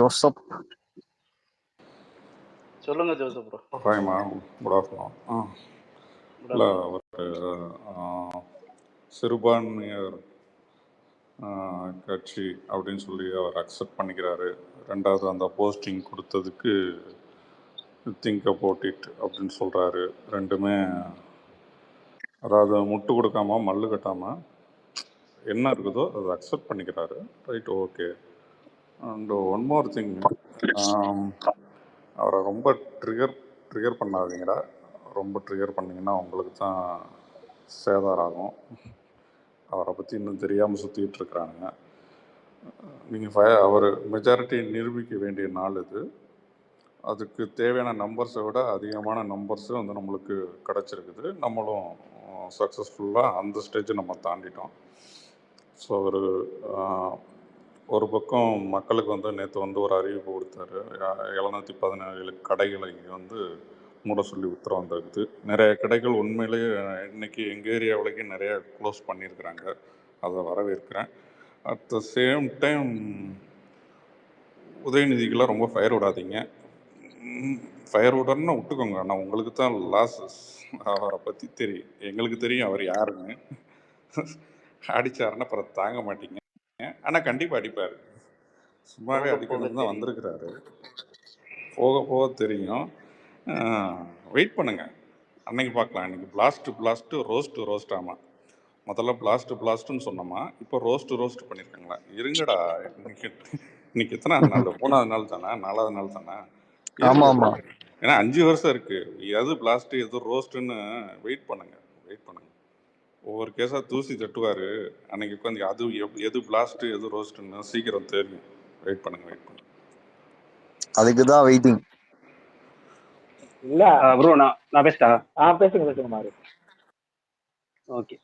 WhatsApp சொல்லுங்க Joseph bro. ஹாய்மா, good afternoon. இல்லை, ஒரு சிறுபான்மையர் கட்சி அப்படின்னு சொல்லி அவர் அக்செப்ட் பண்ணிக்கிறாரு. ரெண்டாவது அந்த போஸ்டிங் கொடுத்ததுக்கு திங்க் அபவுட் இட் அப்படின்னு சொல்கிறாரு. ரெண்டுமே அதாவது முட்டு கொடுக்காம மல்லு கட்டாமல் என்ன இருக்குதோ அதை அக்செப்ட் பண்ணிக்கிறாரு. Right, okay. And one more thing, அவரை ரொம்ப ட்ரிகர் பண்ணாதீங்கடா. ரொம்ப ட்ரிகர் பண்ணிங்கன்னா உங்களுக்கு தான் சேதாரம் ஆகும். அவரை பற்றி இன்னும் தெரியாமல் சுற்றிக்கிட்டு இருக்கிறாங்க. நீங்கள் அவர் மெஜாரிட்டி நிரூபிக்க வேண்டிய நாள் இது. அதுக்கு தேவையான நம்பர்ஸை விட அதிகமான நம்பர்ஸு வந்து நம்மளுக்கு கிடச்சிருக்குது. நம்மளும் சக்ஸஸ்ஃபுல்லாக அந்த ஸ்டேஜை நம்ம தாண்டிட்டோம். ஸோ ஒரு பக்கம் மக்களுக்கு வந்து நேற்று வந்து ஒரு அறிவிப்பு கொடுத்தாரு. 717 கடைகளை வந்து மூட சொல்லி உத்தரவு வந்திருக்குது. நிறைய கடைகள் உண்மையிலேயே இன்றைக்கி எங்கள் ஏரியாவிலேயே நிறைய க்ளோஸ் பண்ணியிருக்கிறாங்க. அதை வரவேற்கிறேன். அட் த சேம் டைம் உதயநிதிக்கெல்லாம் ரொம்ப ஃபயர் விடாதீங்க. ஃபயர் விடணும்னா விட்டுக்கோங்க, ஆனால் உங்களுக்கு தான் லாஸஸ். அவரை பற்றி தெரியும், எங்களுக்கு தெரியும் அவர் யாருன்னு. அடித்தாருன்னா அப்புறம் தாங்க மாட்டீங்க. ஆனால் கண்டிப்பாக அடிப்பார். சும்மாவே அடிக்கணும்னு தான் வந்திருக்கிறாரு. போக போக தெரியும். வெயிட் பண்ணுங்கள், அன்னைக்கு பார்க்கலாம். இன்றைக்கி பிளாஸ்ட்டு ரோஸ்ட். ஆமாம், முதல்ல பிளாஸ்ட்டுன்னு சொன்னோமா, இப்போ ரோஸ்ட் பண்ணியிருக்காங்களா? இருங்கடா, இன்னைக்கு எத்தனை நாள்? 3வது நாள் தானே, 4வது நாள் தானே? ஏன்னா 5 வருஷம் இருக்குது. எது பிளாஸ்ட்டு எது ரோஸ்ட்டுன்னு வெயிட் பண்ணுங்க. ஒவ்வொரு கேஸாக தூசி தட்டுவார். அன்னைக்கு உட்காந்து அது எது பிளாஸ்ட்டு எது ரோஸ்ட்டுன்னு சீக்கிரம் தெரியும். வெயிட் பண்ணுங்க. அதுக்கு தான் வெயிட்டிங். இல்ல ப்ரோ, நான் பேசுங்க மாறு. ஓகே,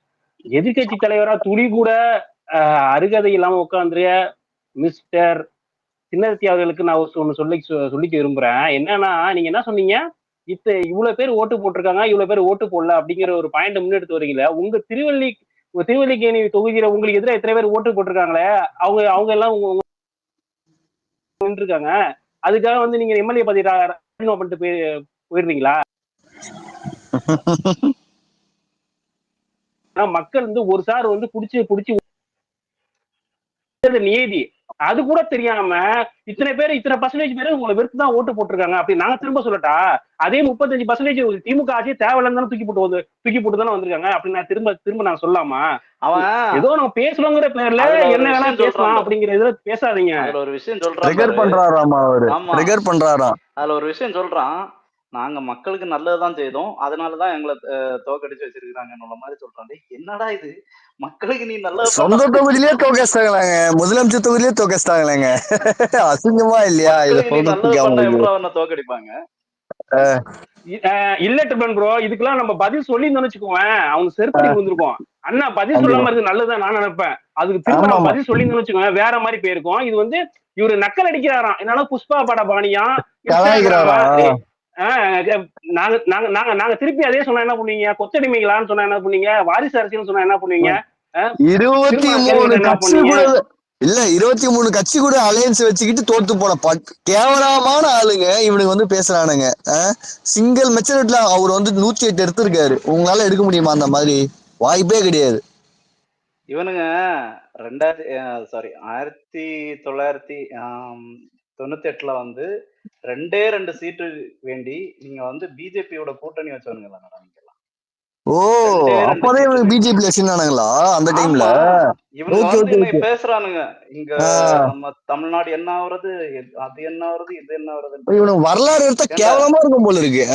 எதிர்கட்சி தலைவரா துளி கூட அருகதை இல்லாம உட்காந்துரிய மிஸ்டர் சின்னத்தி அவர்களுக்கு நான் ஒன்று சொல்லிக்க விரும்புறேன். என்னன்னா, நீங்க என்ன சொன்னீங்க, இவ்வளவு பேர் ஓட்டு போட்டிருக்காங்க, இவ்வளவு பேர் ஓட்டு போடல அப்படிங்கிற ஒரு பாயிண்ட் முன்னெடுத்து வரீங்களே. உங்க திருவல்லிக்கேணி தொகுதியில உங்களுக்கு எதிராக எத்தனை பேர் ஓட்டு போட்டிருக்காங்களே, அவங்க எல்லாம் இருக்காங்க. அதுக்காக வந்து நீங்க எம்எல்ஏ பத்தி ராஜினாமா பண்ணிட்டு போயிடுறீங்களா? மக்கள் வந்து ஒரு சார் வந்து புடிச்சு நியதி அது கூட தெரியாம இத்தனை பர்சன்டேஜ் பேர் உங்களை வெறுத்து தான் ஓட்டு போட்டிருக்காங்க அப்படி நாங்க திரும்ப சொல்லட்டா? அதே 35% திமுக ஆட்சியை தேவையில்லைன்னு தூக்கி போட்டு தானே வந்திருக்காங்க. அப்படி நான் திரும்ப நான் சொல்லாமா? அவன் ஏதோ நம்ம பேசணுங்கிற பேர்ல என்ன வேணா பேசலாம் அப்படிங்கிற இதுல பேசாதீங்க. அதுல ஒரு விஷயம் சொல்றான். அதுல ஒரு விஷயம் சொல்றான், நாங்க மக்களுக்கு நல்லதுதான் செய்தோம், அதனாலதான் எங்களை தோக்கடிச்சு வச்சிருக்காங்க மாதிரி சொல்றாங்க. என்னடா இது, மக்களுக்கு நீ நல்ல சொந்த தொகுதியிலே தோக்கடிச்சாங்களாங்க, முதலமைச்சர் தொகுதியிலே தோக்கடிச்சாங்களாங்க. அசிங்கமா இல்லையா? தோக்கடிப்பாங்க இல்ல ப்ரோ, இதுக்கெல்லாம் நம்ம பதில் சொல்லி நினைச்சுக்குவேன். அவங்க செருப்படி விழுந்திருக்கோம். அண்ணா பதில் சொல்லாம இருக்கு நல்லதுதான் நான் நினைப்பேன். அதுக்கு திரும்ப நம்ம பதில் சொல்லி நினைச்சுக்கோங்க, வேற மாதிரி போயிருக்கோம். இது வந்து இவரு நக்கல் அடிக்கிறாராம். என்னால புஷ்பா பட பாணியா நாங்க திருப்பி அதே சொன்னா என்ன பண்ணுவீங்க? கொத்தடிமைகளான்னு சொன்னா என்ன பண்ணுவீங்க? வாரிசு அரசியல் சொன்னா என்ன பண்ணுவீங்க? 23 கட்சி கூட அலையன்ஸ் வச்சுக்கிட்டு தோத்து போன கேவலமான ஆளுங்க இவனுக்கு வந்து பேசுறானுங்க. சிங்கிள் மெச்சூரிட்டில அவர் வந்து 108 எடுத்திருக்காரு. உங்களால எடுக்க முடியுமா? அந்த மாதிரி வாய்ப்பே கிடையாது. இவனுங்க 1998 வந்து 2 சீட்டு வேண்டி நீங்க வந்து பிஜேபியோட கூட்டணி வச்சவனுங்களா? அப்பவே பிஜேபி வச்சிருந்தானுங்களா அந்த டைம்ல? இவங்க வந்து பேசுறானுங்க, இங்க நம்ம தமிழ்நாடு என்ன ஆகுறது, அது என்ன ஆகுறது, இது என்ன ஆகுறது. இவனுக்கு வரலாறு எடுத்தா கேவலமா இருக்கும் போல இருக்கு.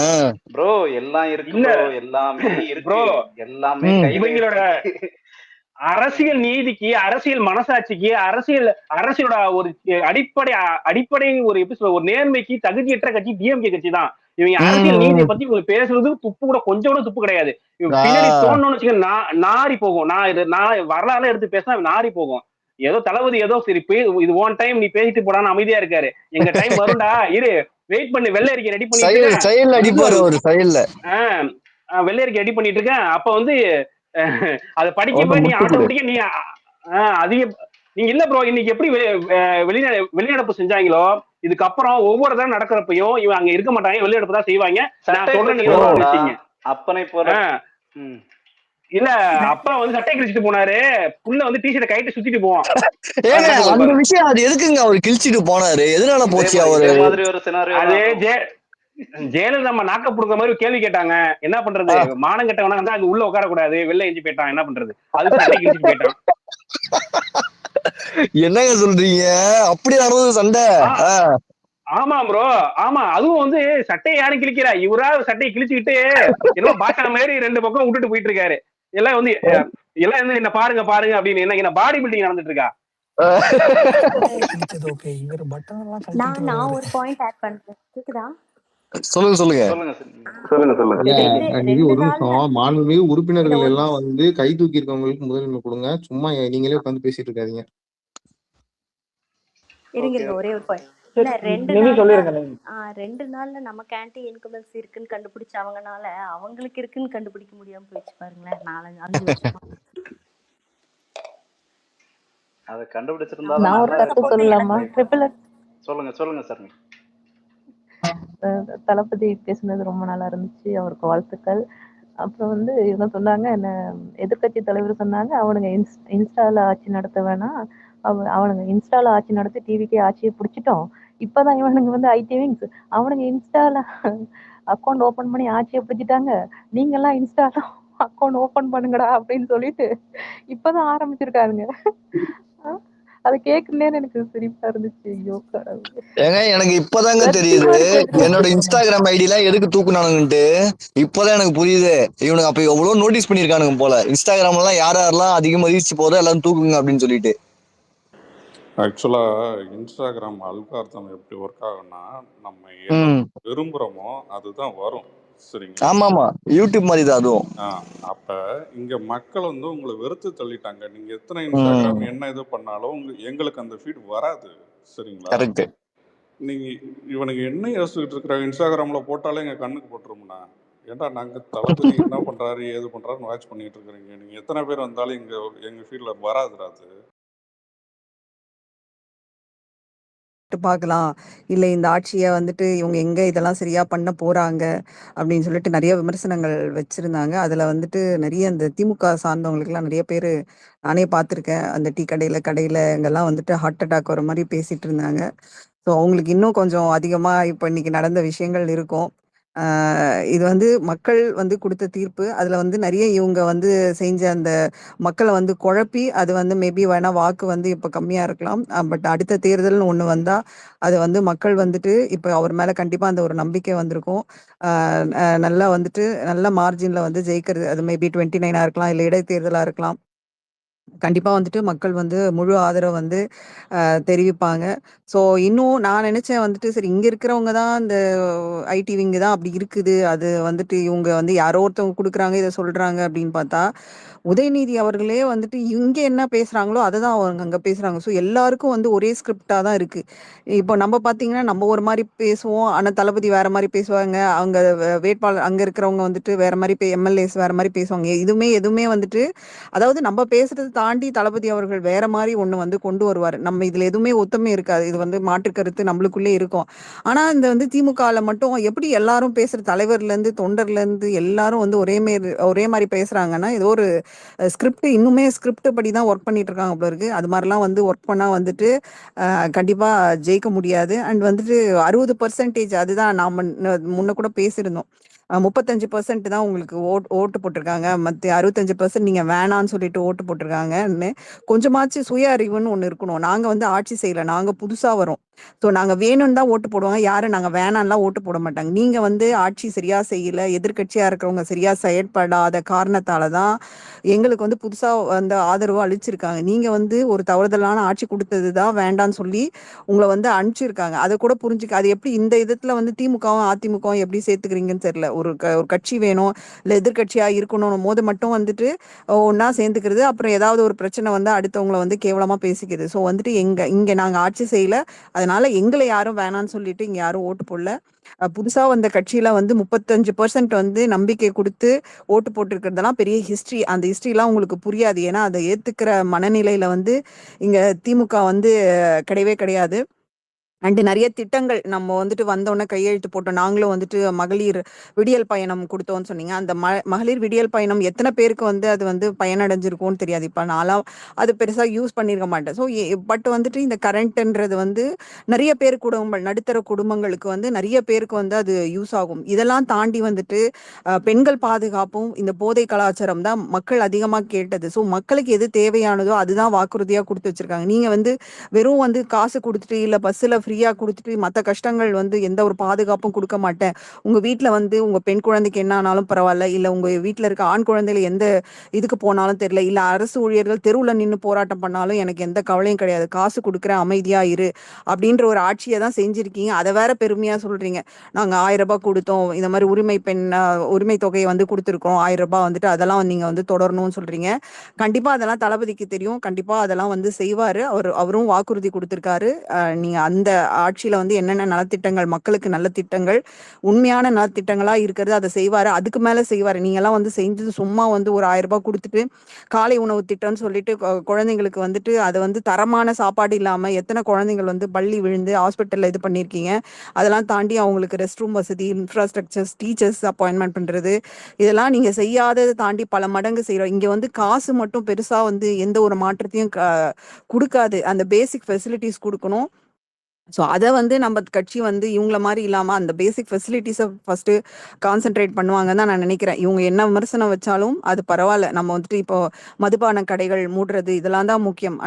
ப்ரோ எல்லாம் இருக்கு, எல்லாமே இருக்கு, எல்லாமே இவங்களோட அரசியல் நீதிக்கு, அரசியல் மனசாட்சிக்கு, அரசியலோட ஒரு அடிப்படை ஒரு ஒரு நேர்மைக்கு தகுதியற்ற கட்சி டிஎம்கே கட்சி தான். இவங்க அரசியல் நீதியை பத்தி உங்களுக்கு பேசுறது துப்பு கூட கொஞ்சம் கூட துப்பு கிடையாது. பின்னாடி தோணுன்னு வச்சுக்க நாரி போகும். நான் வரலாறு எடுத்து பேசினா நாரி போகும். ஏதோ தளபதி ஏதோ சரி இது ஒன் டைம் நீ பேசிட்டு போடான்னு அமைதியா இருக்காரு. எங்க டைம் வரும்டா, இரு வெயிட் பண்ணி வெள்ளை அறிக்கை ரெடி பண்ணிட்டு வெள்ளை அறிக்கை ரெடி பண்ணிட்டு இருக்கேன். அப்ப வந்து அதை படிக்க போய் நீ ஆட்டோமேட்டிக்கா நீ அதிக நீங்க இல்ல ப்ரோ, இன்னைக்கு எப்படி வெளிநடப்பு செஞ்சாங்களோ இதுக்கப்புறம் ஒவ்வொரு தடவை நடக்கிறப்பையும் இவன் அங்க இருக்க மாட்டாங்க, வெளிநடப்பு தான் செய்வாங்க. நான் சொல்றேன், நீங்க அப்பனை போற இல்ல அப்பா வந்து சட்டை கிழிச்சிட்டு போனாரு, புள்ள வந்து டிஷர்ட் கைட்டு சுத்திட்டு போவான். அந்த விஷயம் அது எதுக்குங்க அவர் கிழிச்சிட்டு போனாரு? எதனால போச்சு அவரு? மாதிரி ஒரு சினாரியோ அது ஜெயலலிதா நம்ம நாக்க புடுற மாதிரி கேள்வி கேட்டாங்க. என்ன பண்றது, மானம் கெட்டவனா வந்து அங்க உள்ள உட்கார கூடாது, வெளில எஞ்சி போயிட்டான், என்ன பண்றது, அது சட்டை கிழிச்சிட்டு போயிட்டான். என்னங்க சொல்றீங்க? அப்படி நடந்தது சண்டை? ஆமா ப்ரோ, ஆமா. அதுவும் வந்து சட்டையை யாரும் கிழிக்கிறா, இவரா சட்டையை கிழிச்சுக்கிட்டு என்னமோ பாஷா மாதிரி 2 பக்கம் விட்டுட்டு போயிட்டு இருக்காரு. எல்லாம் வந்து என்ன பாருங்க பாருங்க அப்படின்னு. என்ன பாடி பில்டிங் நடந்துட்டு இருக்கா? நான் ஒரு பாயிண்ட் ஆட் பண்றேன். கேக்குதா? சொல்லுங்க. ஒரு நிமிஷம். மாண்புமிகு உறுப்பினர்கள் எல்லாம் வந்து கை தூக்கி இருக்கவங்களுக்கு முதலில் கொடுங்க. சும்மா நீங்களே உட்காந்து பேசிட்டு இருக்காதீங்க. இருங்க, ஒரே ஒரு பாயிண்ட். 2 நாள்ல நமக்கு ஆன்டி இன்கம்பன்சி இருக்குன்னு கண்டுபிடிச்சவங்கனால அவங்களுக்கு இருக்குன்னு கண்டுபிடிக்க முடியாம போயிடுச்சு பாருங்களேன். 4-5 வருஷமா அத கண்டுபிடிச்சிருந்தா நான் ஒரு கருத்து சொல்லலாமா? சொல்லுங்க சார். தளபதி பேசுனது ரொம்ப நல்லா இருந்துச்சு, அவருக்கு வாழ்த்துக்கள். அப்புறம் வந்து இவங்க சொன்னாங்க, என்ன எதிர்கட்சி தலைவர் சொன்னாங்க, அவனுங்க இன்ஸ்டால ஆட்சி நடத்த வேணாம், அவனுங்க இன்ஸ்டால ஆட்சி நடத்தி டிவிக்கே ஆட்சியை பிடிச்சிட்டோம். இப்பதான் இவனுங்க வந்து ஐடிவிங்ஸ் அவனுங்க இன்ஸ்டால அக்கௌண்ட் ஓபன் பண்ணி ஆட்சியை பிடிச்சிட்டாங்க, நீங்க எல்லாம் இன்ஸ்டால அக்கௌண்ட் ஓபன் பண்ணுங்கடா அப்படின்னு சொல்லிட்டு இப்பதான் ஆரம்பிச்சிருக்காருங்க. அது கேட்கணும்னு எனக்கு சிரிப்பா இருந்துச்சு. ஐயோ ஏங்க, எனக்கு இப்பதாங்க தெரியுது என்னோட இன்ஸ்டாகிராம் ஐடி எல்லாம் எதுக்கு தூக்குனானுங்கன்ட்டு. இப்பதான் எனக்கு புரியுது. இவனுக்கு அப்ப எவ்வளவு நோட்டீஸ் பண்ணிருக்கானுங்க போல. இன்ஸ்டாகிராம்ல எல்லாம் யாரெல்லாம் அதிகமா ரீச் போதோ எல்லாம் தூக்குங்க அப்படின்னு சொல்லிட்டு. ஆக்சுவலா இன்ஸ்டாகிராம் அல்காரிதம் எப்படி ஒர்க் ஆகும்னா, நம்ம விரும்புறோமோ அதுதான் வரும். சரிங்களா? ஆமாமா, யூடியூப் மாதிரி தான் அதுவும். அப்ப இங்க மக்கள் வந்து உங்களை வெறுத்து தள்ளிட்டாங்க. நீங்க எத்தனை இன்ஸ்டாகிராம் என்ன இது பண்ணாலும் எங்களுக்கு அந்த ஃபீட் வராது. சரிங்களா? கரெக்ட். நீங்க இவனுக்கு என்ன யோசிச்சுட்டு இருக்கிறாங்க, இன்ஸ்டாகிராம்ல போட்டாலே எங்க கண்ணுக்கு போட்டுருமுன்னா, ஏன்டா நாங்க தளபதி என்ன பண்றாரு ஏது பண்றாருன்னு வாட்ச் பண்ணிட்டு இருக்கிறீங்க. நீங்க எத்தனை பேர் வந்தாலும் எங்க ஃபீல்ட்ல வராதுடா அது. பார்க்கலாம், இல்லை இந்த ஆட்சியை வந்துட்டு இவங்க எங்க இதெல்லாம் சரியா பண்ண போறாங்க அப்படின்னு சொல்லிட்டு நிறைய விமர்சனங்கள் வச்சிருந்தாங்க. அதுல வந்துட்டு நிறைய இந்த திமுக சார்ந்தவங்களுக்குலாம் நிறைய பேர் நானே பார்த்துருக்கேன். அந்த டீ கடையில இங்கெல்லாம் வந்துட்டு ஹார்ட் அட்டாக் வர மாதிரி பேசிட்டு இருந்தாங்க. ஸோ அவங்களுக்கு இன்னும் கொஞ்சம் அதிகமா இப்போ இன்னைக்கு நடந்த விஷயங்கள் இருக்கும். இது வந்து மக்கள் வந்து கொடுத்த தீர்ப்பு. அதுல வந்து நிறைய இவங்க வந்து செஞ்ச அந்த மக்களை வந்து குழப்பி அது வந்து மேபி வேணா வாக்கு வந்து இப்ப கம்மியா இருக்கலாம். பட் அடுத்த தேர்தல்னு ஒண்ணு வந்தா அது வந்து மக்கள் வந்துட்டு இப்ப அவர் மேல கண்டிப்பா அந்த ஒரு நம்பிக்கை வந்திருக்கும். நல்லா வந்துட்டு நல்ல மார்ஜின்ல வந்து ஜெயிக்கிறது. அது மேபி 29 இருக்கலாம், இல்லை இடைத்தேர்தலா இருக்கலாம். கண்டிப்பா வந்துட்டு மக்கள் வந்து முழு ஆதரவு வந்து தெரிவிப்பாங்க. ஸோ இன்னும் நான் நினைச்சேன் வந்துட்டு சரி இங்க இருக்கிறவங்க தான் இந்த ஐடி விங்கு தான் அப்படி இருக்குது, அது வந்துட்டு இவங்க வந்து யாரோ ஒருத்தவங்க கொடுக்குறாங்க இதை சொல்றாங்க அப்படின்னு பார்த்தா உதயநிதி அவர்களே வந்துட்டு இங்க என்ன பேசுறாங்களோ அதை தான் அவங்க அங்க பேசுறாங்க. ஸோ எல்லாருக்கும் வந்து ஒரே ஸ்கிரிப்டா தான் இருக்கு. இப்போ நம்ம பாத்தீங்கன்னா நம்ம ஒரு மாதிரி பேசுவோம், ஆனா தளபதி வேற மாதிரி பேசுவாங்க, அவங்க வேட்பாளர் அங்க இருக்கிறவங்க வந்துட்டு வேற மாதிரி எம்எல்ஏஸ் வேற மாதிரி பேசுவாங்க. எதுவுமே வந்துட்டு அதாவது நம்ம பேசுறது தாண்டி தளபதி அவர்கள் வேற மாதிரி ஒண்ணு வந்து கொண்டு வருவார். நம்ம இதுல எதுவுமே ஒத்துமை இருக்காது, இது வந்து மாற்று கருத்து நம்மளுக்குள்ளே இருக்கும். ஆனா இந்த வந்து திமுகல மட்டும் எப்படி எல்லாரும் பேசுற தலைவர்ல இருந்து தொண்டர்ல இருந்து எல்லாரும் வந்து ஒரே மாதிரி பேசுறாங்கன்னா ஏதோ ஒரு ஸ்கிரிப்ட் இன்னுமே ஸ்கிரிப்ட் படி தான் ஒர்க் பண்ணிட்டு இருக்காங்க போல இருக்கு. அது மாதிரிலாம் வந்து ஒர்க் பண்ணா வந்துட்டு கண்டிப்பா ஜெயிக்க முடியாது. அண்ட் வந்துட்டு 60% அதுதான் நாம முன்ன கூட பேசியிருந்தோம், 35% தான் உங்களுக்கு ஓட்டு போட்டிருக்காங்க, மற்ற 65% நீங்க வேணான்னு சொல்லிட்டு ஓட்டு போட்டிருக்காங்கன்னு. கொஞ்சமாச்சு சுய அறிவுன்னு ஒண்ணு இருக்கணும். நாங்க வந்து ஆட்சி செய்யல, நாங்க புதுசா வரோம். ஸோ நாங்க வேணும்னு தான் ஓட்டு போடுவாங்க, யாரும் நாங்க வேணாம்லாம் ஓட்டு போட மாட்டாங்க. நீங்க வந்து ஆட்சி சரியா செய்யல, எதிர்கட்சியா இருக்கிறவங்க சரியா செயற்படாத காரணத்தால தான் எங்களுக்கு வந்து புதுசா வந்து ஆதரவு அளிச்சிருக்காங்க. நீங்க வந்து ஒரு தவறுதலான ஆட்சி கொடுத்தது தான் வேண்டான்னு சொல்லி உங்களை வந்து அனுப்பிச்சிருக்காங்க. அதை கூட புரிஞ்சுக்க. அது எப்படி இந்த விதத்துல வந்து திமுகவும் அதிமுகவும் எப்படி சேர்த்துக்கிறீங்கன்னு தெரியல. ஒரு கட்சி வேணும் இல்லை எதிர்கட்சியா இருக்கணும் போது மட்டும் வந்துட்டு ஒன்னா சேர்ந்துக்கிறது, அப்புறம் ஏதாவது ஒரு பிரச்சனை வந்து அடுத்தவங்களை வந்து கேவலமா பேசிக்கிறது. ஸோ வந்துட்டு இங்க நாங்க ஆட்சி செய்யல, அதனால அதனால எங்களை யாரும் வேணான்னு சொல்லிட்டு இங்க யாரும் ஓட்டு போடல. புதுசா வந்த கட்சியில வந்து 35% வந்து நம்பிக்கை கொடுத்து ஓட்டு போட்டிருக்கிறதெல்லாம் பெரிய ஹிஸ்டரி. அந்த ஹிஸ்டரிலாம் உங்களுக்கு புரியாது. ஏன்னா அதை ஏத்துக்கிற மனநிலையில வந்து இங்க திமுக வந்து கிடையவே கிடையாது. அண்ட் நிறைய திட்டங்கள் நம்ம வந்துட்டு வந்தோடனே கையெழுத்து போட்டோம். நாங்களும் வந்துட்டு மகளிர் விடியல் பயணம் கொடுத்தோம்னு சொன்னீங்க. அந்த மகளிர் விடியல் பயணம் எத்தனை பேருக்கு வந்து அது வந்து பயனடைஞ்சிருக்கும்னு தெரியாது. இப்போ நான்லாம் அது பெருசா யூஸ் பண்ணியிருக்க மாட்டேன். ஸோ பட் வந்துட்டு இந்த கரண்ட்ன்றது வந்து நிறைய பேர் குடும்பங்கள், நடுத்தர குடும்பங்களுக்கு வந்து நிறைய பேருக்கு வந்து அது யூஸ் ஆகும். இதெல்லாம் தாண்டி வந்துட்டு பெண்கள் பாதுகாப்பும் இந்த போதை கலாச்சாரம் தான் மக்கள் அதிகமாக கேட்டது. ஸோ மக்களுக்கு எது தேவையானதோ அதுதான் வாக்குறுதியாக கொடுத்து வச்சிருக்காங்க. நீங்க வந்து வெறும் வந்து காசு கொடுத்துட்டு இல்ல பஸ்ஸில் ஃப்ரீயா கொடுத்துட்டு மற்ற கஷ்டங்கள் வந்து எந்த ஒரு பாதுகாப்பும் கொடுக்க மாட்டேன். உங்க வீட்டுல வந்து உங்க பெண் குழந்தைக்கு என்ன ஆனாலும் பரவாயில்ல, இல்ல உங்க வீட்டுல இருக்க ஆண் குழந்தைகள் எந்த இதுக்கு போனாலும் தெரியல, இல்ல அரசு ஊழியர்கள் தெருவுல நின்று போராட்டம் பண்ணாலும் எனக்கு எந்த கவலையும் கிடையாது, காசு கொடுக்குறேன் அமைதியா இரு அப்படின்ற ஒரு ஆட்சியை தான் செஞ்சிருக்கீங்க. அதை வேற பெருமையா சொல்றீங்க. நாங்க 1000 ரூபாய் கொடுத்தோம், இந்த மாதிரி உரிமை தொகையை வந்து கொடுத்துருக்கோம், 1000 ரூபாய் வந்துட்டு அதெல்லாம் நீங்க வந்து தொடரணும்னு சொல்றீங்க. கண்டிப்பா அதெல்லாம் தளபதிக்கு தெரியும். கண்டிப்பா அதெல்லாம் வந்து செய்வாரு. அவரும் வாக்குறுதி கொடுத்திருக்காரு. நீங்க அந்த ஆட்சியில வந்து என்னென்ன நலத்திட்டங்கள், மக்களுக்கு நல்ல திட்டங்கள், உண்மையான நலத்திட்டங்களா இருக்கிறது அதை செய்வாரு. அதுக்கு மேல செய்வாரு. நீங்க எல்லாம் வந்து செஞ்சது சும்மா வந்து ஒரு 1000 ரூபாய் கொடுத்துட்டு காலை உணவு திட்டம்னு சொல்லிட்டு குழந்தைங்களுக்கு வந்துட்டு அது வந்து தரமான சாப்பாடு இல்லாம எத்தனை குழந்தைகள் வந்து பள்ளி விழுந்து ஹாஸ்பிட்டல்ல இது பண்ணிருக்கீங்க. அதெல்லாம் தாண்டி அவங்களுக்கு ரெஸ்ட் ரூம் வசதி, இன்ஃப்ராஸ்ட்ரக்சர்ஸ், டீச்சர்ஸ் அப்பாயின்மெண்ட் பண்றது, இதெல்லாம் நீங்க செய்யாததை தாண்டி பல மடங்கு செய்யறோம். இங்க வந்து காசு மட்டும் பெருசா வந்து எந்த ஒரு மாற்றத்தையும் கொடுக்காது. அந்த பேசிக் ஃபெசிலிட்டிஸ் கொடுக்கணும். ஸோ அதை வந்து நம்ம கட்சி வந்து இவங்கள மாதிரி இல்லாமல் அந்த பேசிக் ஃபெசிலிட்டிஸை ஃபர்ஸ்ட் கான்சென்ட்ரேட் பண்ணுவாங்கன்னு தான் நான் நினைக்கிறேன். இவங்க என்ன விமர்சனம் வச்சாலும் அது பரவாயில்ல. நம்ம வந்துட்டு இப்போ மதுபான கடைகள் மூடுறது இதெல்லாம் தான் முக்கியம்.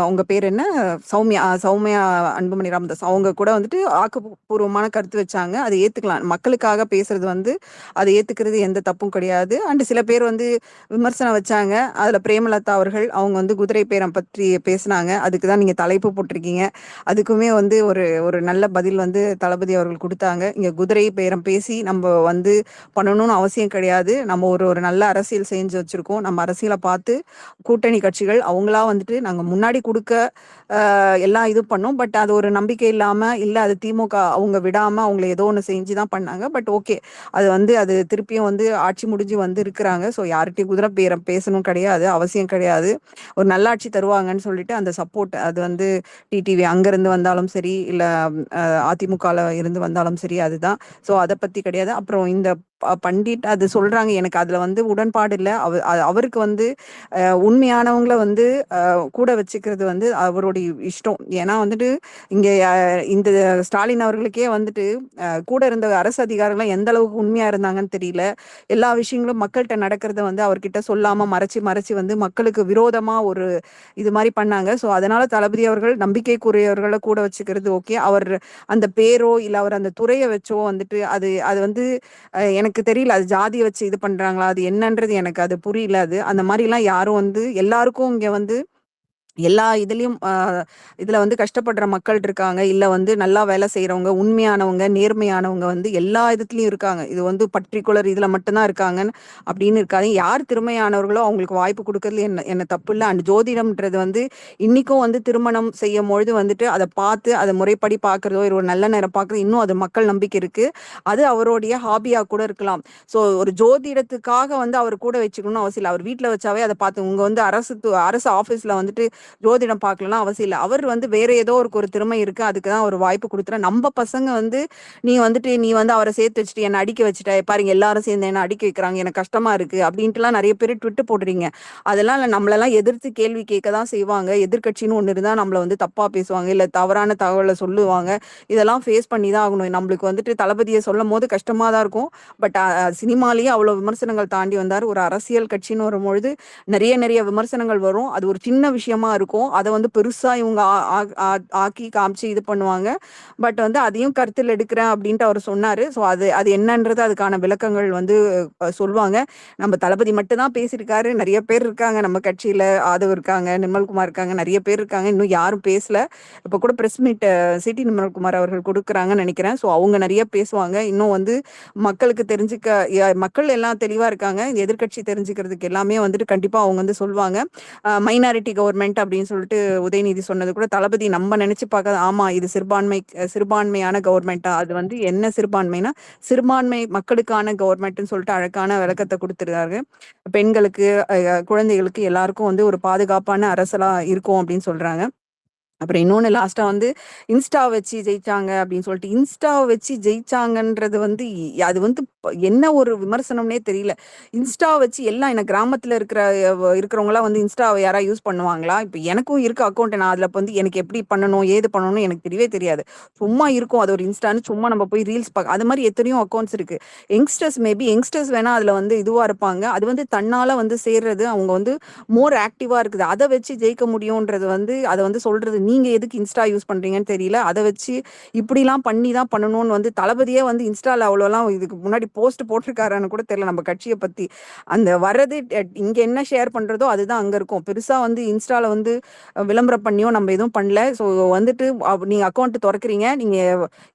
அவங்க பேர் என்ன, சௌமியா அன்புமணி ராமதாஸ், அவங்க கூட வந்துட்டு ஆக்கப்பூர்வமான கருத்து வச்சாங்க. அதை ஏற்றுக்கலாம். மக்களுக்காக பேசுறது வந்து அதை ஏற்றுக்கிறது எந்த தப்பும் கிடையாது. அண்ட் சில பேர் வந்து விமர்சனம் வச்சாங்க. அதில் பிரேமலதா அவர்கள் அவங்க வந்து குதிரை பேரம் பற்றி பேசினாங்க. அதுக்கு தான் நீங்கள் தலைப்பு போட்டிருக்கீங்க. அதுக்குமே வந்து ஒரு நல்ல பதில் வந்து தளபதி அவர்கள் கொடுத்தாங்க. இங்க குதிரை பேரம் பேசி நம்ம வந்து பண்ணணும்னு அவசியம் கிடையாது. நம்ம ஒரு நல்ல அரசியல் செஞ்சு வச்சிருக்கோம். நம்ம அரசியலை பார்த்து கூட்டணி கட்சிகள் அவங்களா வந்துட்டு நாங்க முன்னாடி கொடுக்க எல்லாம் இது பண்ணோம். பட் அது ஒரு நம்பிக்கை இல்லாம இல்ல அது திமுக அவங்க விடாம அவங்களை ஏதோ ஒன்று செஞ்சுதான் பண்ணாங்க. பட் ஓகே, அது திருப்பியும் வந்து ஆட்சி முடிஞ்சு வந்து இருக்கிறாங்க. ஸோ யார்கிட்டயும் குதிரை பேரம் பேசணும் கிடையாது, அவசியம் கிடையாது. ஒரு நல்லாட்சி தருவாங்கன்னு சொல்லிட்டு அந்த சப்போர்ட் அது வந்து டிடிவி அங்கிருந்து வந்தாலும் சரி இல்ல அதிமுகல இருந்து வந்தாலும் சரி அதுதான். ஸோ அதை பத்தி கிடையாது. அப்புறம் இந்த பண்டிட் அது சொல்றாங்க, எனக்கு அதுல வந்து உடன்பாடு இல்லை. அவருக்கு வந்து உண்மையானவங்கள வந்து கூட வச்சுக்கிறது வந்து அவருடைய இஷ்டம். ஏன்னா வந்துட்டு இங்க இந்த ஸ்டாலின் அவர்களுக்கே வந்துட்டு கூட இருந்த அரசு அதிகாரிகள் எந்த அளவுக்கு உண்மையா இருந்தாங்கன்னு தெரியல. எல்லா விஷயங்களும் மக்கள்கிட்ட நடக்கிறத வந்து அவர்கிட்ட சொல்லாம மறைச்சு வந்து மக்களுக்கு விரோதமா ஒரு இது மாதிரி பண்ணாங்க. ஸோ அதனால தளபதி அவர்கள் நம்பிக்கைக்குரியவர்களை கூட வச்சுக்கிறது ஓகே. அவர் அந்த பேரோ இல்ல அவர் அந்த துறையை வச்சோ வந்துட்டு அது வந்து எனக்கு தெரியல. அது ஜாதியை வச்சு இது பண்றாங்களா, அது என்னன்றது எனக்கு அது புரியல. அது அந்த மாதிரி எல்லாம் யாரும் வந்து எல்லாருக்கும் இங்க வந்து எல்லா இதுலயும் இதுல வந்து கஷ்டப்படுற மக்கள் இருக்காங்க, இல்ல வந்து நல்லா வேலை செய்யறவங்க, உண்மையானவங்க, நேர்மையானவங்க வந்து எல்லா இதுலயும் இருக்காங்க. இது வந்து பர்டிகுலர் இதுல மட்டும்தான் இருக்காங்கன்னு அப்படின்னு இருக்காது. யார் திறமையானவர்களோ அவங்களுக்கு வாய்ப்பு கொடுக்கறதுல என்ன தப்பு இல்லை. அண்ட் ஜோதிடம்ன்றது வந்து இன்னைக்கும் வந்து திருமணம் செய்யும் பொழுது வந்துட்டு அதை பார்த்து அதை முறைப்படி பார்க்கறதோ ஒரு நல்ல நேரம் பார்க்கறது இன்னும் அது மக்கள் நம்பிக்கை இருக்கு. அது அவருடைய ஹாபியா கூட இருக்கலாம். ஸோ ஒரு ஜோதிடத்துக்காக வந்து அவர் கூட வச்சுக்கணும்னு அவசியம் இல்லை. அவர் வீட்டில் வச்சாவே அதை பார்த்து உங்க வந்து அரசு ஆஃபீஸ்ல வந்துட்டு ஜோதிடம் பார்க்கலாம் அவசியம் இல்லை. அவர் வந்து வேற ஏதோ ஒரு திறமை இருக்கு, அதுக்குதான் ஒரு வாய்ப்பு கொடுத்துற. நம்ம பசங்க வந்து நீ வந்து அவரை சேர்த்து வச்சுட்டு என்ன அடிக்க வச்சுட்ட பாருங்க, எல்லாரும் சேர்ந்து என்ன அடிக்க வைக்கிறாங்க, எனக்கு கஷ்டமா இருக்கு அப்படின்ட்டுலாம் நிறைய பேர் ட்விட்டு போடுறீங்க. அதெல்லாம் நம்மளெல்லாம் எதிர்த்து கேள்வி கேட்க தான் செய்வாங்க. எதிர்கட்சின்னு ஒண்ணு இருந்தா நம்மள வந்து தப்பா பேசுவாங்க, இல்ல தவறான தகவலை சொல்லுவாங்க. இதெல்லாம் ஃபேஸ் பண்ணி தான் ஆகணும். நம்மளுக்கு வந்துட்டு தளபதியை சொல்லும் போது கஷ்டமா தான் இருக்கும். பட் சினிமாலேயே அவ்வளவு விமர்சனங்கள் தாண்டி வந்தார். ஒரு அரசியல் கட்சின்னு வரும்பொழுது நிறைய விமர்சனங்கள் வரும். அது ஒரு சின்ன விஷயமா இருக்கும். அதை வந்து பெருசா இவங்க ஆக்கி காமிச்சு இது பண்ணுவாங்க. பட் வந்து அதையும் கருத்தில் எடுக்கிறேன் அப்படின்ட்டு அவர் சொன்னாரு. ஸோ அது என்னன்றது அதுக்கான விளக்கங்கள் வந்து சொல்லுவாங்க. நம்ம தளபதி மட்டும் தான் பேசியிருக்காரு. நிறைய பேர் இருக்காங்க நம்ம கட்சியில, ஆதவ் இருக்காங்க, நிர்மல்குமார் இருக்காங்க, நிறைய பேர் இருக்காங்க. இன்னும் யாரும் பேசல. இப்ப கூட பிரஸ் மீட் சிடி நிர்மல்குமார் அவர்கள் கொடுக்குறாங்கன்னு நினைக்கிறேன். ஸோ அவங்க நிறைய பேசுவாங்க. இன்னும் வந்து மக்களுக்கு மக்கள் எல்லாம் தெளிவா இருக்காங்க. எதிர்கட்சி தெரிஞ்சுக்கிறதுக்கு எல்லாமே வந்துட்டு கண்டிப்பா அவங்க வந்து சொல்லுவாங்க. மைனாரிட்டி கவர்மெண்ட் அப்படின்னு சொல்லிட்டு உதயநிதி சொன்னது கூட தளபதி நம்ம நினைச்சு பார்க்க, ஆமா இது சிறுபான்மையான கவர்மெண்ட்டா, அது வந்து என்ன சிறுபான்மைனா சிறுபான்மை மக்களுக்கான கவர்மெண்ட்னு சொல்லிட்டு அழகான விளக்கத்தை கொடுத்துருக்காரு. பெண்களுக்கு குழந்தைகளுக்கு எல்லாருக்கும் வந்து ஒரு பாதுகாப்பான அரசலா இருக்கும் அப்படின்னு சொல்றாங்க. அப்புறம் இன்னொன்னு லாஸ்டா வந்து இன்ஸ்டா வச்சு ஜெயிச்சாங்க அப்படின்னு சொல்லிட்டு, இன்ஸ்டா வச்சு ஜெயிச்சாங்கன்றது வந்து அது வந்து என்ன ஒரு விமர்சனம்னே தெரியல. இன்ஸ்டா வச்சு எல்லாம் என்ன கிராமத்துல இருக்கிறவங்க எல்லாம் வந்து இன்ஸ்டாவை யாரா யூஸ் பண்ணுவாங்களா? இப்ப எனக்கும் இருக்கு அக்கௌண்ட். நான் அதுல வந்து எனக்கு எப்படி பண்ணணும் ஏது பண்ணணும்னு எனக்கு தெரியவே தெரியாது. சும்மா இருக்கும் அது ஒரு இன்ஸ்டான்னு, சும்மா நம்ம போய் ரீல்ஸ் பார்க்க, அது மாதிரி எத்தனையோ அக்கௌண்ட்ஸ் இருக்கு. யங்ஸ்டர்ஸ் வேணா அதுல வந்து இதுவா இருப்பாங்க. அது வந்து தன்னால வந்து சேர்றது, அவங்க வந்து மோர் ஆக்டிவா இருக்குது. அதை வச்சு ஜெயிக்க முடியும்ன்றது வந்து அதை வந்து சொல்றது. நீங்க எதுக்கு இன்ஸ்டா யூஸ் பண்றீங்கன்னு தெரியல. அதை வச்சு இப்படிலாம் பண்ணி தான் பண்ணணும்னு வந்து தளபதியே வந்து இன்ஸ்டால அவ்வளோலாம் இதுக்கு முன்னாடி போஸ்ட் போட்டிருக்காருன்னு கூட தெரியல நம்ம கட்சியை பத்தி. அந்த வர்றது இங்க என்ன ஷேர் பண்றதோ அதுதான் அங்க இருக்கும். பெருசா வந்து இன்ஸ்டால வந்து விளம்பரம் பண்ணியோ நம்ம எதுவும் பண்ணல. ஸோ வந்துட்டு நீங்க அக்கௌண்ட் திறக்கிறீங்க, நீங்க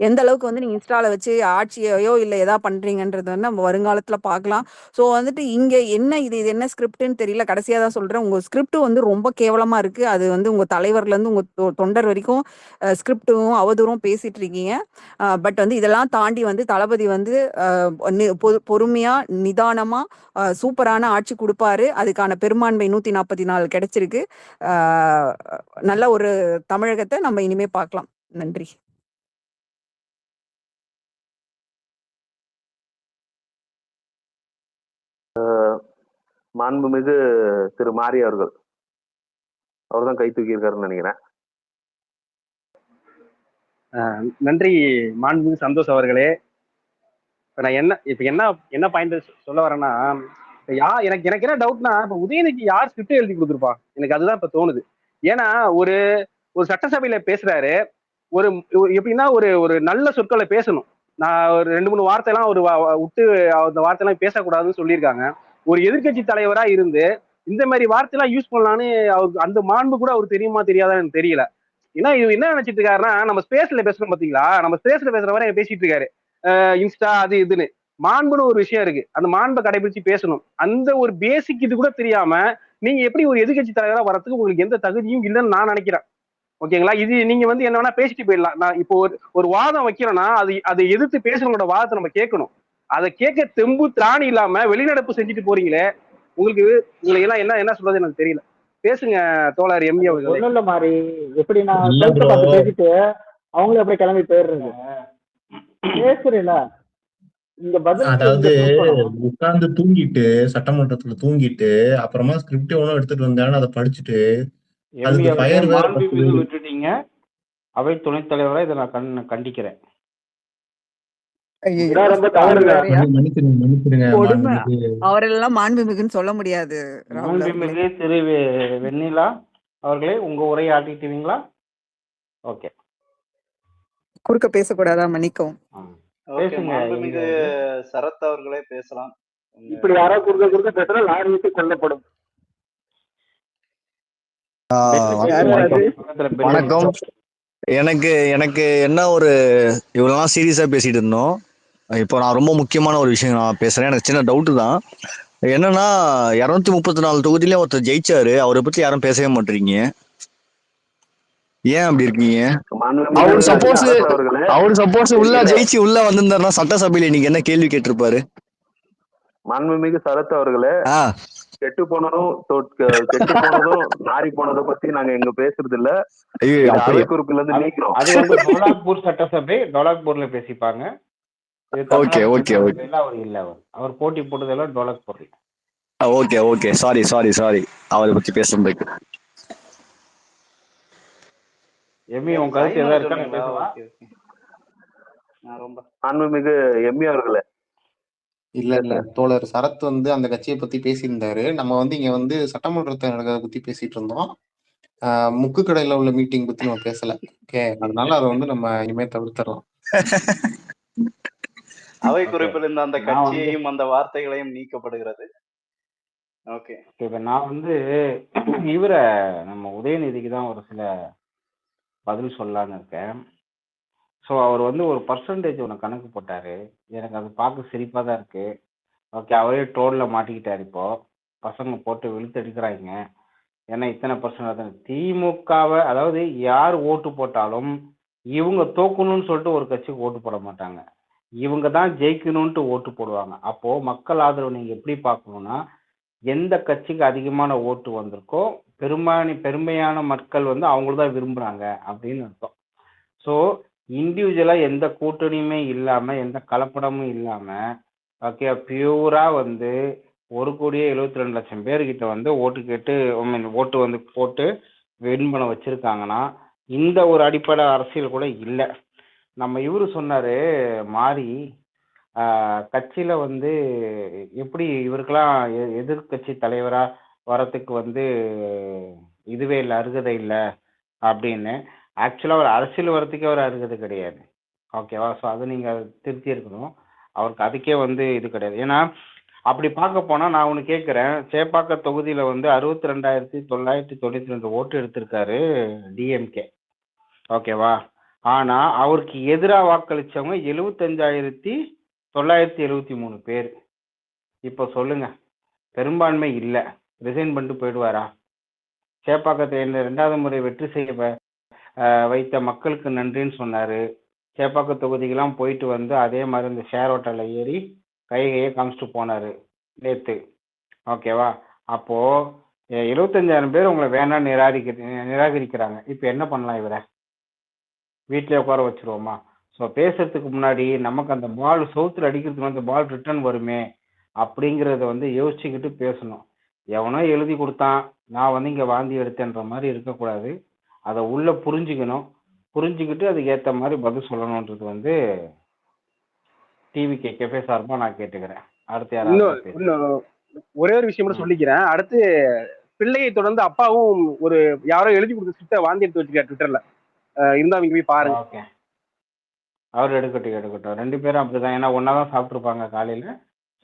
எந்த அளவுக்கு வந்து நீங்க இன்ஸ்டால வச்சு ஆட்சியையோ இல்லை எதா பண்றீங்கன்றது வந்து நம்ம வருங்காலத்துல பார்க்கலாம். ஸோ வந்துட்டு இங்க என்ன இது என்ன ஸ்கிரிப்ட்னு தெரியல. கடைசியா தான் சொல்றேன், உங்க ஸ்கிரிப்ட் வந்து ரொம்ப கேவலமா இருக்கு. அது வந்து உங்க தலைவர்ல இருந்து உங்க தொண்டர் வரைக்கும் ஸ்கிரிப்டும் அவதூறும் பேசிட்டு இருக்கீங்க. பட் வந்து இதெல்லாம் தாண்டி வந்து தளபதி வந்து பொறுமையா நிதானமா சூப்பரான ஆட்சி கொடுப்பாரு. அதுக்கான பெரும்பான்மை 144 கிடைச்சிருக்கு. நல்ல ஒரு தமிழகத்தை நம்ம இனிமே பார்க்கலாம். நன்றி. மாண்புமிகு திரு மாரி அவர்கள், அவர் தான் கை தூக்கி இருக்காருன்னு நினைக்கிறேன். நன்றி மாண்புமிகு சந்தோஷ் அவர்களே. நான் என்ன பாயிண்ட் சொல்ல வரேன்னா, எனக்கு என்ன டவுட்னா, இப்ப உதயநிதி யார் ஸ்கிரிப்ட் எழுதி கொடுத்துருப்பா? எனக்கு அதுதான் இப்ப தோணுது. ஏன்னா ஒரு ஒரு சட்டசபையில பேசுறாரு, ஒரு எப்படின்னா ஒரு நல்ல சொற்களை பேசணும். நான் ஒரு 2-3 வார்த்தையெல்லாம் ஒரு விட்டு அந்த வார்த்தையெல்லாம் பேசக்கூடாதுன்னு சொல்லியிருக்காங்க. ஒரு எதிர்கட்சி தலைவரா இருந்து இந்த மாதிரி வார்த்தையெல்லாம் யூஸ் பண்ணலான்னு அவருக்கு அந்த மாண்பு கூட அவருக்கு தெரியுமா தெரியாதான்னு எனக்கு தெரியல. ஏன்னா இது என்ன நினைச்சிட்டு இருக்காருன்னா, நம்ம ஸ்பேஸ்ல பேசுறோம் பாத்தீங்களா, நம்ம ஸ்பேஸ்ல பேசுற மாதிரி பேசிட்டு இருக்காரு. இன்ஸ்டா அது இதுன்னு. மாண்புன்னு ஒரு விஷயம் இருக்கு, அந்த மாண்பை கடைபிடிச்சு பேசணும். அந்த ஒரு பேசிக் இது கூட தெரியாம நீங்க எப்படி ஒரு எதிர்கட்சி தலைவரா வரதுக்கு உங்களுக்கு எந்த தகுதியும் இல்லைன்னு நான் நினைக்கிறேன். ஓகேங்களா? இது நீங்க வந்து என்ன வேணா பேசிட்டு போயிடலாம். நான் இப்போ ஒரு வாதம் வைக்கிறேன்னா அதை எதிர்த்து பேசுறவங்களோட வாதத்தை நம்ம கேட்கணும். அதை கேட்க தெம்பு திராணி இல்லாம வெளிநடப்பு செஞ்சுட்டு போறீங்களே, உங்களுக்கு எல்லாம் என்ன சொல்றது எனக்கு தெரியல. பேசுங்க தோழர் எம்ஏ அவர்கள். ஒண்ணும் இல்ல மாதிரி எப்படி நான் பார்த்து பேசிட்டு அவங்களும் எப்படி கிளம்பி போயிடுறது பேசுறேல. இங்க பதில் அதாவது உட்கார்ந்து தூங்கிட்டு சட்டமன்றத்துல தூங்கிட்டு அப்புறமா ஸ்கிரிப்ட் எவ்வளவு எடுத்துட்டு வந்தாலும் அதை படிச்சுட்டு அதுக்கு ஃபயர் வேற விட்டுட்டீங்க. அவை துணைத் தலைவரா இதை நான் கண்டிக்கிறேன். அவரெல்லாம் மாண்புமிகுன்னு சொல்ல முடியாது. மாண்புமிகு திரு வெண்ணிலா அவர்களே, உங்க உரையை ஆட்டிட்டீங்களா? ஓகே, குறுக்க பேசக்கூடாதா? மன்னிக்கவும். மாண்புமிகு சரத் அவர்களே பேசலாம். இப்படி யாராவது குறுக்க பேசுறா லாரி விட்டு கொல்லப்படும். வணக்கம். எனக்கு என்ன ஒரு இவ்வளவு சீரியஸா பேசிட்டு இருந்தோம். இப்போ நான் ரொம்ப முக்கியமான ஒரு விஷயம் நான் பேசுறேன். எனக்கு சின்ன டவுட்டு தான். என்னன்னா 234 தொகுதியில ஒருத்தர் ஜெயிச்சாரு, அவரை பத்தி யாரும் பேசவே மாட்டீங்க. ஏன் அப்படி இருக்கீங்க? அவரு சப்போஸ் உள்ள ஜெயிச்சு உள்ள வந்திருந்தாருன்னா சட்டசபையில இன்னைக்கு என்ன கேள்வி கேட்டிருப்பாரு? மாண்புமிகு சரத் அவர்களே, கெட்டு போனதும் நாரி போனதை பத்தி நாங்க எங்க பேசுறது இல்ல. குறிப்புல இருந்து நீக்கிறோம். அது வந்து டோலாக்பூர் சட்டசபை, டோலாக்பூர்ல பேசிப்பாங்க. அவர் போட்டி போட்டதெல்லாம் டோலாக்பூர்ல. ஓகே சாரி அவரை பத்தி பேசுறதுக்கு. உன் கருத்து எதா இருக்கா? மாண்புமிகு எம்ஏ அவர்களே. இல்ல தோழர் சரத் வந்து அந்த கட்சியை பத்தி பேசியிருந்தாரு. நம்ம வந்து இங்க வந்து சட்டமன்றத்தை நடக்கிறத பத்தி பேசிட்டு இருந்தோம். முக்கு கடையில உள்ள மீட்டிங் பத்தி நம்ம பேசல. ஓகே, அதனால அதை வந்து நம்ம இனிமே தவிர்த்தரலாம். அவை குறிப்பில் இருந்த அந்த கட்சியையும் அந்த வார்த்தைகளையும் நீக்கப்படுகிறது. ஓகே, இப்ப நான் வந்து இவரை நம்ம உதயநிதிக்கு தான் ஒரு சில பதில் சொல்லலான்னு இருக்கேன். ஸோ அவர் வந்து ஒரு பர்சன்டேஜ் ஒன்று கணக்கு போட்டாரு. எனக்கு அது பார்க்க சிரிப்பாக தான் இருக்கு. ஓகே, அவரே ட்ரோலில் மாட்டிக்கிட்டார். இப்போ பசங்க போட்டு வெளுத்து எடுக்கிறாங்க. ஏன்னா இத்தனை பர்சன்ட் திமுகவை, அதாவது யார் ஓட்டு போட்டாலும் இவங்க தோக்கணும்னு சொல்லிட்டு ஒரு கட்சிக்கு ஓட்டு போட மாட்டாங்க, இவங்க தான் ஜெயிக்கணும்ட்டு ஓட்டு போடுவாங்க. அப்போ மக்கள் ஆதரவு நீங்க எப்படி பார்க்கணும்னா, எந்த கட்சிக்கு அதிகமான ஓட்டு வந்திருக்கோ பெருமையான மக்கள் வந்து அவங்களதான் விரும்புறாங்க அப்படின்னு அர்த்தம். ஸோ இண்டிவிஜுவலா எந்த கூட்டணியுமே இல்லாம எந்த கலப்படமும் இல்லாம ஓகே பியூரா வந்து 1,72,00,000 பேர்கிட்ட வந்து ஓட்டு கேட்டு ஓட்டு வந்து போட்டு வின் பண்ண வச்சிருக்காங்கன்னா இந்த ஒரு அடிப்படை அரசியல் கூட இல்லை. நம்ம இவரு சொன்னாரு மாறி கட்சியில வந்து எப்படி இவருக்கெல்லாம் எதிர்கட்சி தலைவரா வரத்துக்கு வந்து இதுவே இல்லை, அருகதை இல்லை அப்படின்னு. ஆக்சுவலா அவர் அரசியல் வரத்துக்கே அவர் அருகதை கிடையாது. ஓகேவா? ஸோ அது நீங்க திருத்தி இருக்கணும். அவருக்கு அதுக்கே வந்து இது கிடையாது. ஏன்னா அப்படி பார்க்க போனா நான் ஒன்று கேட்குறேன், சேப்பாக்க தொகுதியில வந்து 62,992 ஓட்டு எடுத்திருக்காரு டிஎம்கே. ஓகேவா? ஆனா அவருக்கு எதிராக வாக்களிச்சவங்க 75,973 பேர். இப்போ சொல்லுங்க, பெரும்பான்மை இல்லை, ரிசைன் பண்ணிட்டு போயிடுவாரா? சேப்பாக்கத்தை 2வது முறை வெற்றி செய்ய வைத்த மக்களுக்கு நன்றின்னு சொன்னாரு. சேப்பாக்க தொகுதிக்கெல்லாம் போயிட்டு வந்து அதே மாதிரி இந்த ஷேர் ஹோட்டலில் ஏறி கையை காமிச்சிட்டு போனாரு நேத்து. ஓகேவா? அப்போ 75,000 பேர் உங்களை வேணாம் நிராகரிக்கிறாங்க. இப்போ என்ன பண்ணலாம்? இவரை வீட்டிலே உட்கார வச்சிருவோமா? ஸோ பேசுறதுக்கு முன்னாடி நமக்கு அந்த பால் சவுத்தில் அடிக்கிறதுக்கு அந்த பால் ரிட்டர்ன் வருமே அப்படிங்கிறத வந்து யோசிச்சுக்கிட்டு பேசணும். எவனோ எழுதி கொடுத்தான், நான் வந்து இங்கே வாந்தி எடுத்தேன்ற மாதிரி இருக்கக்கூடாது. அதை உள்ள புரிஞ்சுக்கணும், புரிஞ்சுக்கிட்டு அதுக்கு ஏற்ற மாதிரி பதில் சொல்லணுன்றது வந்து டிவி கேஃபே சார்பாக நான் கேட்டுக்கிறேன். அடுத்து யாராவது ஒரே ஒரு விஷயம் கூட சொல்லிக்கிறேன். அடுத்து பிள்ளையை தொடர்ந்து அப்பாவும் ஒரு யாரோ எழுதி கொடுத்த ஸ்கிரிப்டை வாந்தி எடுத்து வச்சுக்காரு ட்விட்டர்ல. இருந்தா அவங்க போய் பாருங்க. ஓகே, அவர் எடுக்கட்டும். 2 பேரும் அப்படிதான். ஏன்னா ஒன்னா தான் சாப்பிட்ருப்பாங்க காலையில.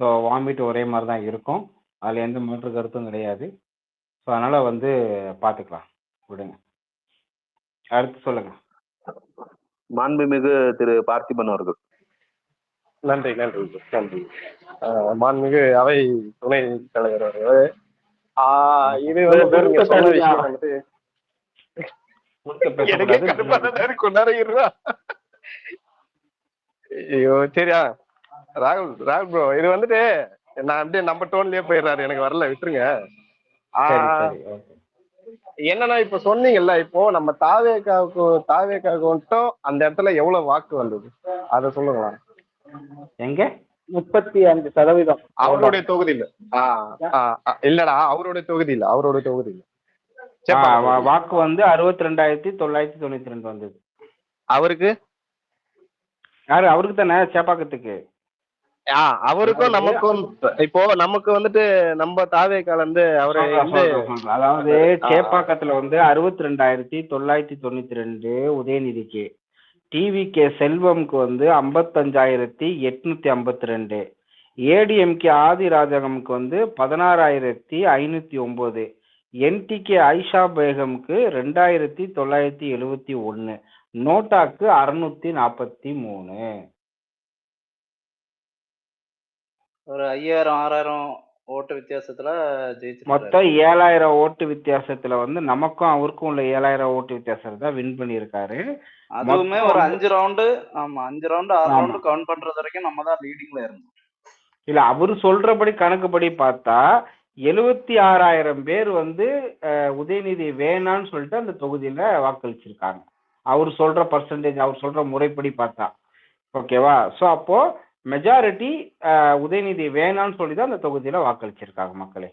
ஸோ வாமிட் ஒரே மாதிரி தான் இருக்கும், அதில் எந்த மாற்று கருத்தும் கிடையாது. ஸோ அதனால வந்து பார்த்துக்கலாம், விடுங்க. அடுத்து சொல்லுங்க. மாண்புமிகு திரு பார்த்திபன் அவர்கள். நன்றி. மாண்புமிகு அவை துணை தலைவர் அவர்கள், இது வந்து சொன்ன விஷயம் வந்துட்டு ஐயோ சரியா ராகுல் ப்ரோ, இது வந்துட்டு நான் அப்படியே நம்ம டோன்லயே போயிடுறாரு, எனக்கு வரல, விட்டுருங்க. என்னன்னா இப்ப சொன்னீங்கல்ல, இப்போ நம்ம தாவேக்காவுக்கு மட்டும் அந்த இடத்துல எவ்வளவு வாக்கு வந்தது அத சொல்லுங்களா? எங்க 35% அவருடைய தொகுதியில? இல்லடா, அவருடைய தொகுதியில வாக்கு வந்து 62,992 வந்தது. அவருக்கு யாரு? அவருக்கு தானே, சேப்பாக்கத்துக்கு. அவருக்கும் நமக்கும் இப்போ நமக்கு வந்துட்டு நம்ம தாவேக்கால இருந்து அவரு அதாவது சேப்பாக்கத்துல வந்து 62,992 உதயநிதிக்கு, டிவிகே செல்வம்க்கு வந்து 55,852, ஏடிஎம்கே ஆதி ராஜகம்க்கு வந்து 16,509, என்டிகே ஐஷா பேகம்க்கு 2,971, நோட்டாக்கு 643. ஒரு 5,000-6,000 ஓட்டு வித்தியாசத்துல ஜெயிச்சு மொத்தம் 7,000 ஓட்டு வித்தியாசத்துல வந்து நமக்கும் அவருக்கும் உள்ள 7,000 ஓட்டு வித்தியாசம் தான் வின் பண்ணியிருக்காரு. அதுவுமே ஒரு 5 ரவுண்டு, ஆமா 5 ரவுண்டு 6 ரவுண்டு கவுண்ட் பண்றது வரைக்கும் நம்ம தான் லீடிங்ல இருந்தோம். இல்ல, அவரு சொல்றபடி கணக்குப்படி பார்த்தா 76,000 பேர் வந்து உதயநிதி வேணான்னு சொல்லிட்டு அந்த தொகுதியில வாக்களிச்சிருக்காங்க. அவர் சொல்ற பர்சன்டேஜ், அவர் சொல்ற முறைப்படி பார்த்தா. ஓகேவா? ஸோ அப்போ மெஜாரிட்டி உதயநிதி வேணான்னு சொல்லி தான் அந்த தொகுதியில வாக்களிச்சிருக்காங்க மக்களே.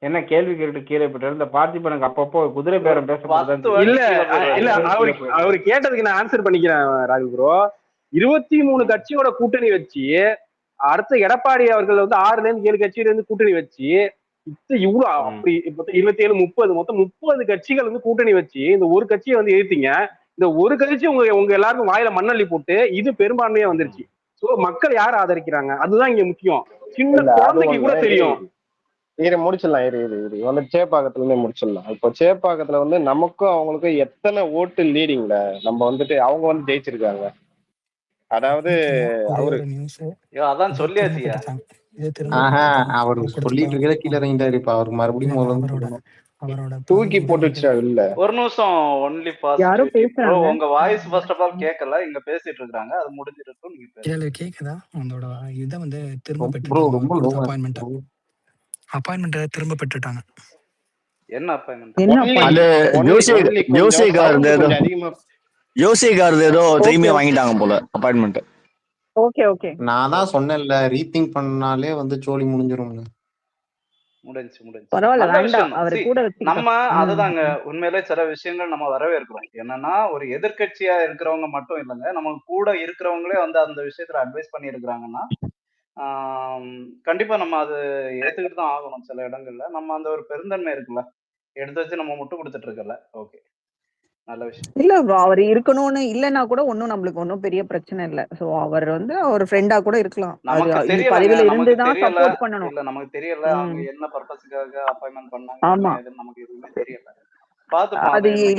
என்ன கேள்வி கேட்டு கீழே போயிட்டு இந்த பார்த்திபனுக்கு அப்பப்போ குதிரை பேரம் பேசப்படுது. இல்ல அவரு கேட்டதுக்கு நான் ஆன்சர் பண்ணிக்கிறேன் ராகுல் ப்ரோ. 23 கட்சியோட கூட்டணி வச்சு அடுத்த எடப்பாடி அவர்கள் வந்து 6-7 கட்சியில இருந்து கூட்டணி வச்சு இவ்வளவு அப்படி 27-30 மொத்தம் 30 கட்சிகள் வந்து கூட்டணி வச்சு இந்த ஒரு கட்சியை வந்து எதிர்த்தீங்க. இந்த ஒரு கட்சி உங்க எல்லாருக்கும் வாயில மண்ணள்ளி போட்டு இது பெரும்பான்மையா வந்துருச்சு. சோ மக்கள் யார் ஆதரிக்கிறாங்க அதுதான் இங்க முக்கியம். சின்ன குழந்தைக்கு கூட தெரியும். இதை முடிச்சிடலாம், இது வந்து சேப்பாக்கத்துல இருந்தே முடிச்சிடலாம். இப்போ சேப்பாக்கத்துல வந்து நமக்கும் அவங்களுக்கும் எத்தனை ஓட்டு லீடிங்ல நம்ம வந்துட்டு அவங்க வந்து ஜெயிச்சிருக்காங்க. அதாவது அவரு அதான் சொல்லியாச்சியா, இதே திரும்ப ஆஹா கொடுத்துட்டாங்க. அவர் கொடுத்துட்டா சொல்லிட்டு இருக்கத கீழே இறங்கிட்டாரு. இப்ப அவருக்கு மறுபடியும் இல்லைங்க முதல்ல இருந்து அவரோட சொல்லணும். அவரோட தூக்கி இதே போட்டு வந்து வச்சுட்டா இல்ல. ஒரு நிமிஷம் ஒன்லி யாரோ பாசிட்டிவிட்டி ப்ரோ. பேசுறாங்க. உங்க வாய்ஸ் ஃபர்ஸ்ட் ஆஃப் ஆல் கேட்கல. இங்க பேசிட்டு இருக்காங்க. அது முடிஞ்சிருக்கும், நீங்க பேசுங்க. கேளு கேக்குதா? அதோட இதை வந்து திரும்ப ப்ரோ பெற்றுட்டாங்க. ரொம்ப அவர் கொடுத்த லோவா அப்பாயின்மெண்ட்டை திரும்ப பெற்றுட்டாங்க. என்ன அப்பாயின்மெண்ட்? என்ன ஒன்லி அந்த appointment? ஜோசி ஒன்லி கொஞ்சம் ஜோசிகாரது சவுண்ட் ஏதோ கொஞ்சம் அதிகமா. ஜோசிகாரது ஏதோ ஓகே திரும்பி ஓகே வாங்கிட்டாங்க போல அப்பாயின்மெண்ட். Okay okay. நான் தான் சொன்னேன்ல, ரீதிங்க் பண்ணாலே வந்து சோலி முடிஞ்சிரும்னு. முடிஞ்சு பரவாயில்ல நல்ல வேண்டாம், விஷயம் தான். அவரை See, கூட நம்ம வச்சுக்கிட்டோம். அதுதாங்க உண்மையிலே சில விஷயங்கள் நம்ம வரவேற்கிறோம். என்னன்னா ஒரு எதிர்க்கட்சியா இருக்கிறவங்க மட்டும் இல்லைங்க, நம்ம கூட இருக்கிறவங்களே வந்து அந்த விஷயத்துல அட்வைஸ் பண்ணி இருக்கிறாங்கன்னா கண்டிப்பா நம்ம அது ஏத்துக்கிட்டு தான் ஆகணும். சில இடங்கள்ல நம்ம அந்த ஒரு பெருந்தன்மை இருக்குல்ல, எடுத்து வச்சு நம்ம முட்டு கொடுத்துட்டு இருக்கல. ஓகே, நல்ல விஷயம். இல்ல அவர் இருக்கணும்னு இல்லைன்னா கூட ஒன்றும் நம்மளுக்கு ஒன்றும் பெரிய பிரச்சனை இல்லை. ஸோ அவர் வந்து அவர் ஃப்ரெண்டா கூட இருக்கலாம். நமக்கு அது தெரியலங்க, பதவியில நமக்கு இருந்துதான் தெரியல. சப்போர்ட் பண்ணணும். இல்ல நமக்கு தெரியல அவங்க என்ன பர்பஸுக்காக அப்பாயின்மெண்ட் பண்ணாங்க, ஆமா என்ன ஏதுன்னு நமக்கு எதுவுமே தெரியல. பார்த்துப்போம் அது அதை என்னைக்கு